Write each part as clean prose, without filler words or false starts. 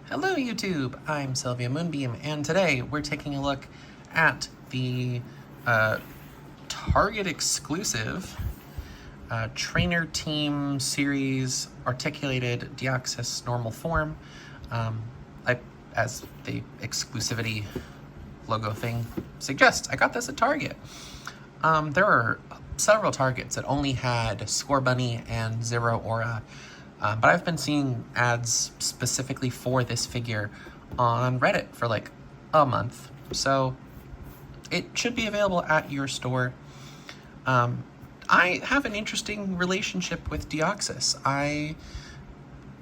Hello YouTube, I'm Sylvia Moonbeam, and today we're taking a look at the Target exclusive Trainer Team Series Articulated Deoxys Normal Form. As the exclusivity logo thing suggests, I got this at Target. There are several Targets that only had Score Bunny and Zero Aura, but I've been seeing ads specifically for this figure on Reddit for like a month, so it should be available at your store. I have an interesting relationship with Deoxys. I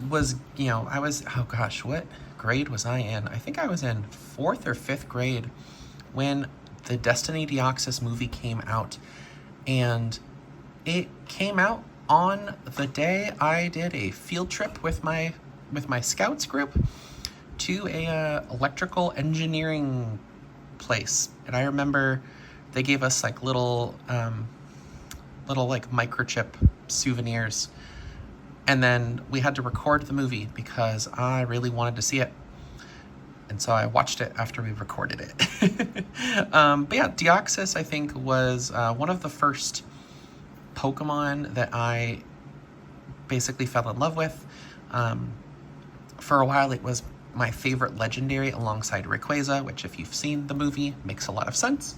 was, oh gosh, what grade was I in? I think I was in 4th or 5th grade when the Destiny Deoxys movie came out, and it came out on the day I did a field trip with my scouts group to a electrical engineering place. And I remember they gave us like little like microchip souvenirs, and then we had to record the movie because I really wanted to see it, and so I watched it after we recorded it. But yeah, Deoxys I think was one of the first Pokemon that I basically fell in love with. For a while it was my favorite legendary alongside Rayquaza, which if you've seen the movie makes a lot of sense.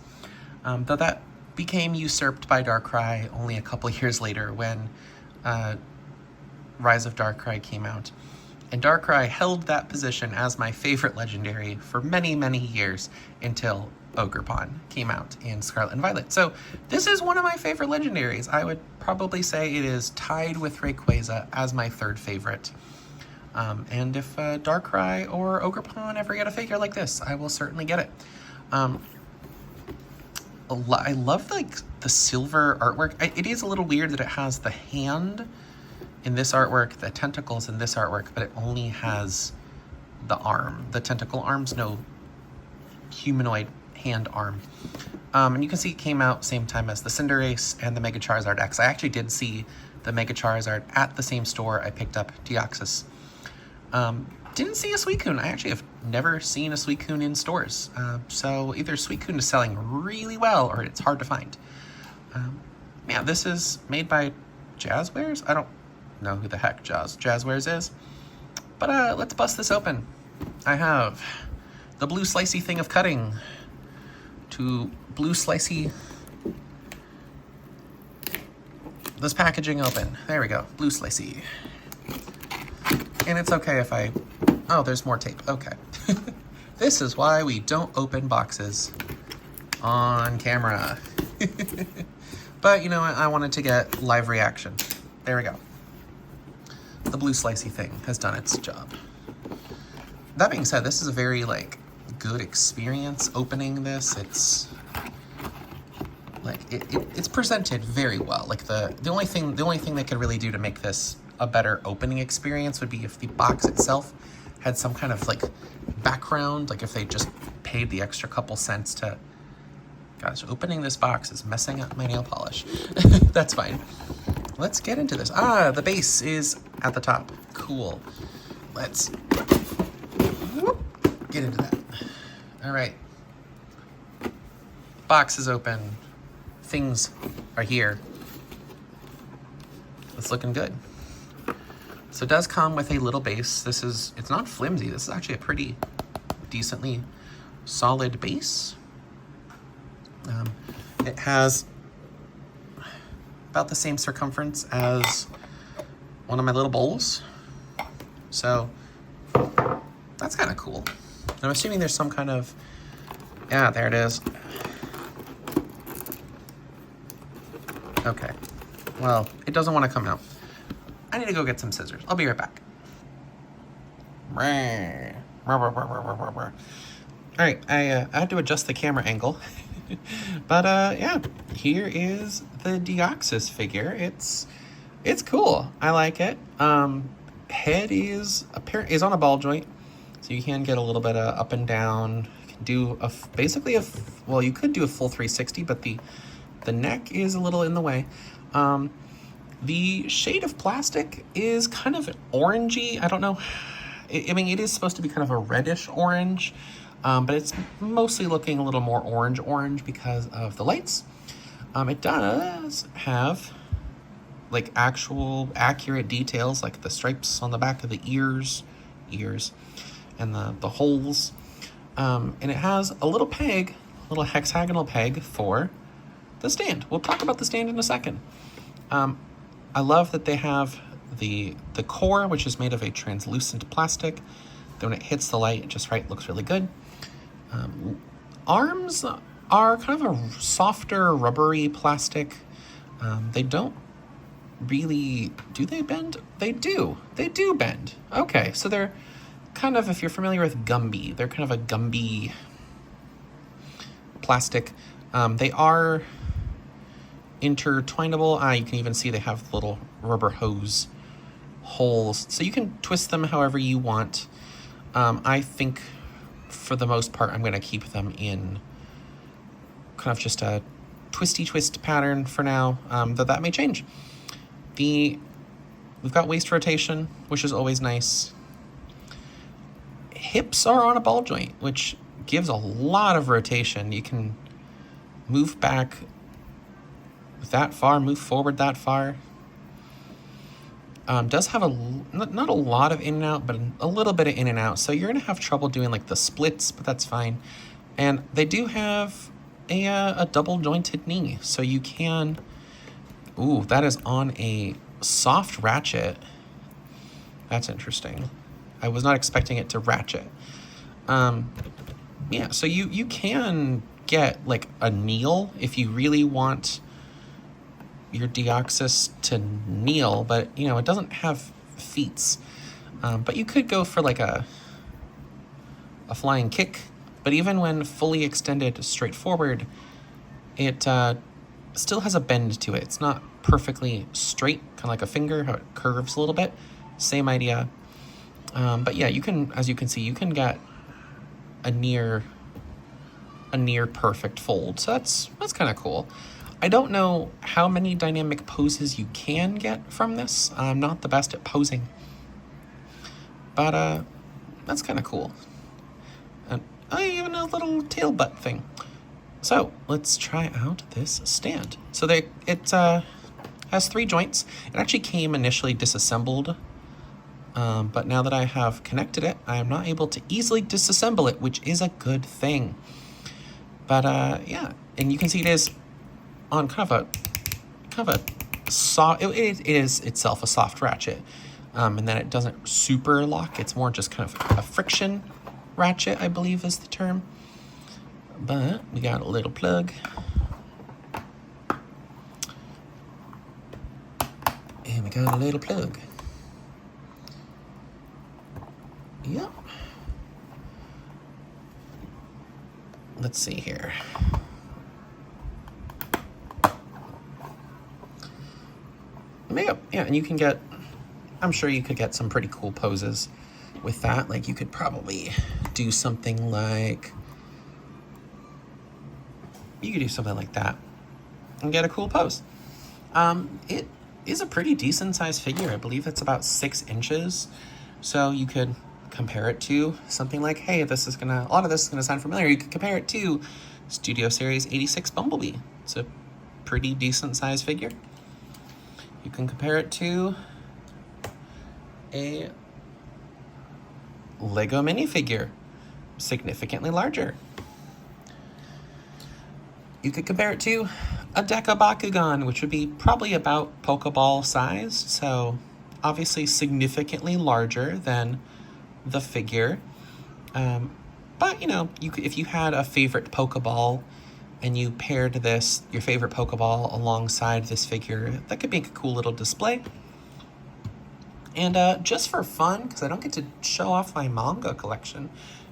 Though that became usurped by Darkrai only a couple years later when Rise of Darkrai came out. And Darkrai held that position as my favorite legendary for many, many years until Ogerpon came out in Scarlet and Violet. So this is one of my favorite legendaries. I would probably say it is tied with Rayquaza as my third favorite. And if Darkrai or Ogerpon ever get a figure like this, I will certainly get it. I love like the silver artwork. It is a little weird that it has the hand in this artwork, the tentacles in this artwork, but it only has the arm. The tentacle arm's no humanoid hand arm. And you can see it came out same time as the Cinderace and the Mega Charizard X. I actually did see the Mega Charizard at the same store I picked up Deoxys. Didn't see a Suicune. I actually have never seen a Suicune in stores. So either Suicune is selling really well or it's hard to find. Yeah, this is made by Jazzwares. I don't know who the heck Jazzwares is. But let's bust this open. I have the blue slicey thing of cutting to blue slicey this packaging open. There we go, blue slicey. And it's okay if oh, there's more tape, okay. This is why we don't open boxes on camera. But you know what, I wanted to get live reaction. There we go. The blue slicey thing has done its job. That being said, this is a very like good experience opening this. It's like it's presented very well. Like the only thing they could really do to make this a better opening experience would be if the box itself had some kind of like background, like if they just paid the extra couple cents to. Gosh, opening this box is messing up my nail polish. That's fine. Let's get into this. Ah, the base is at the top. Cool. Let's get into that. All right. Box is open. Things are here. It's looking good. So it does come with a little base. It's not flimsy. This is actually a pretty decently solid base. It has about the same circumference as one of my little bowls. So that's kind of cool. I'm assuming there's some kind of, yeah, there it is. Okay, well, it doesn't want to come out. I need to go get some scissors. I'll be right back. All right, I had to adjust the camera angle. But yeah, here is the Deoxys figure. It's cool. I like it. Head is on a ball joint, so you can get a little bit of up and down. You can do well, you could do a full 360, but the neck is a little in the way. The shade of plastic is kind of orangey. I don't know I mean, it is supposed to be kind of a reddish orange, but it's mostly looking a little more orange because of the lights. It does have like actual accurate details, like the stripes on the back of the ears, and the holes. And it has a little peg, a little hexagonal peg for the stand. We'll talk about the stand in a second. I love that they have the core, which is made of a translucent plastic. Then when it hits the light just right, it looks really good. Arms are kind of a softer, rubbery plastic. They don't really, do they bend? They do bend. Okay, so they're kind of, if you're familiar with Gumby, they're kind of a Gumby plastic. They are intertwinable. You can even see they have little rubber hose holes, so you can twist them however you want. I think for the most part I'm going to keep them in kind of just a twisty twist pattern for now, though that may change. We've got waist rotation, which is always nice. Hips are on a ball joint, which gives a lot of rotation. You can move back that far, move forward that far. Does have not a lot of in and out, but a little bit of in and out. So you're gonna have trouble doing like the splits, but that's fine. And they do have a double jointed knee, so you can. Ooh, that is on a soft ratchet. That's interesting. I was not expecting it to ratchet. Yeah, so you can get like a kneel if you really want your Deoxys to kneel, but you know, it doesn't have feet. But you could go for like a flying kick, but even when fully extended straight forward, it still has a bend to it. It's not perfectly straight, kind of like a finger, how it curves a little bit. Same idea. But yeah, you can, as you can see, you can get a near perfect fold. So that's kind of cool. I don't know how many dynamic poses you can get from this. I'm not the best at posing, but that's kind of cool. And even a little tail butt thing. So let's try out this stand. So it has 3 joints. It actually came initially disassembled, but now that I have connected it, I am not able to easily disassemble it, which is a good thing. But yeah, and you can see it is on kind of a soft. It is itself a soft ratchet, and then it doesn't super lock. It's more just kind of a friction ratchet, I believe is the term. But we got a little plug, and we got a little plug. Yep. Let's see here. Yeah, and you can get, I'm sure you could get some pretty cool poses with that. Like you could probably do something like, that and get a cool pose. It is a pretty decent sized figure. I believe it's about 6 inches. So you could compare it to something like, hey, a lot of this is gonna sound familiar. You could compare it to Studio Series 86 Bumblebee. It's a pretty decent sized figure. You can compare it to a Lego minifigure, significantly larger. You could compare it to a Deca Bakugan, which would be probably about Pokeball size, so obviously significantly larger than the figure. But you know, if you had a favorite Pokeball and you paired your favorite Pokeball alongside this figure, that could make a cool little display. And just for fun, because I don't get to show off my manga collection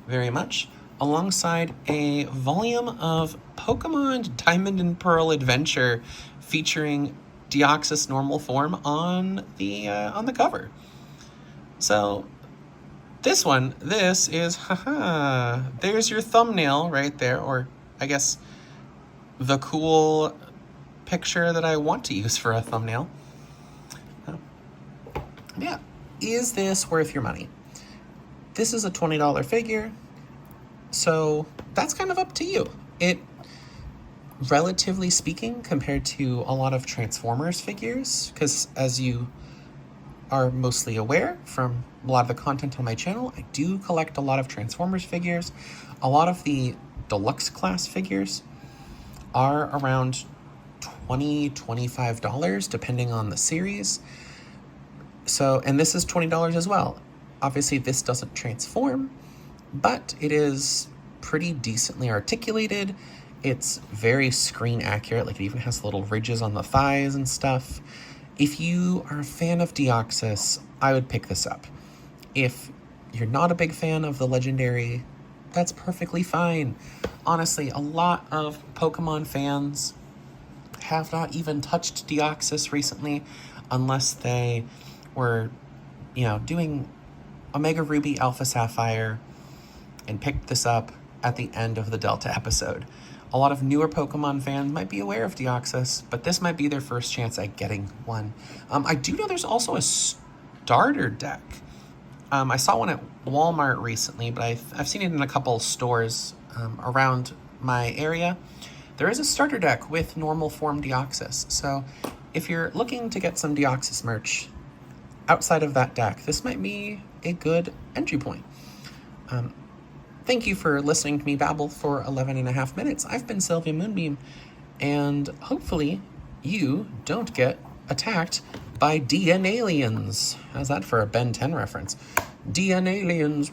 very much, alongside a volume of Pokemon Diamond and Pearl Adventure featuring Deoxys normal form on the cover. So this is, there's your thumbnail right there, or I guess the cool picture that I want to use for a thumbnail. Yeah, is this worth your money? this is a $20 figure, so that's kind of up to you. It, relatively speaking, compared to a lot of Transformers figures, because as you are mostly aware from a lot of the content on my channel, I do collect a lot of Transformers figures. A lot of the deluxe class figures are around $20, $25, depending on the series. So, and this is $20 as well. Obviously, this doesn't transform, but it is pretty decently articulated. It's very screen accurate, like it even has little ridges on the thighs and stuff. If you are a fan of Deoxys, I would pick this up. If you're not a big fan of the Legendary, that's perfectly fine. Honestly, a lot of Pokemon fans have not even touched Deoxys recently unless they were, doing Omega Ruby, Alpha Sapphire, and picked this up at the end of the Delta episode. A lot of newer Pokemon fans might be aware of Deoxys, but this might be their first chance at getting one. I do know there's also a starter deck. I saw one at Walmart recently, but I've seen it in a couple stores around my area. There is a starter deck with normal form Deoxys, so if you're looking to get some Deoxys merch outside of that deck, this might be a good entry point. Thank you for listening to me babble for 11 and a half minutes. I've been Sylvia Moonbeam, and hopefully you don't get attacked by DN aliens. How's that for a Ben 10 reference? DN aliens.